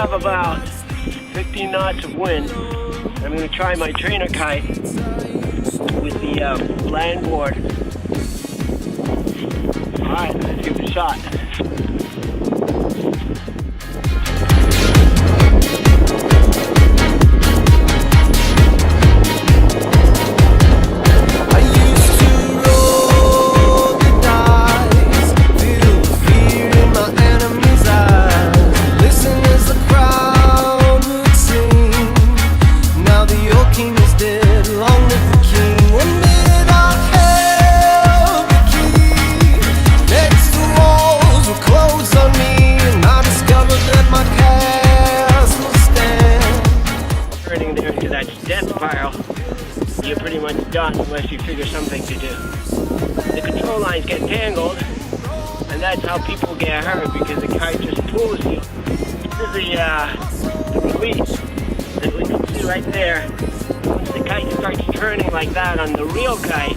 have about 15 knots of wind. I'm going to try my trainer kite with the land board. Alright, let's give it a shot. Death spiral, you're pretty much done unless you figure something to do. The control lines get tangled, and that's how people get hurt because the kite just pulls you. This is the release that we can see right there. Once the kite starts turning like that on the real kite,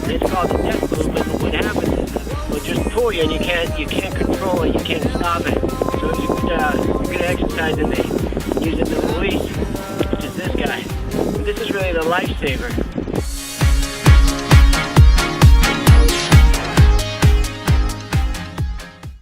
it's called the death movement. What happens is it will just pull you, and you can't control it, you can't stop it. So you could exercise in using the release, which is this guy. This is really the lifesaver.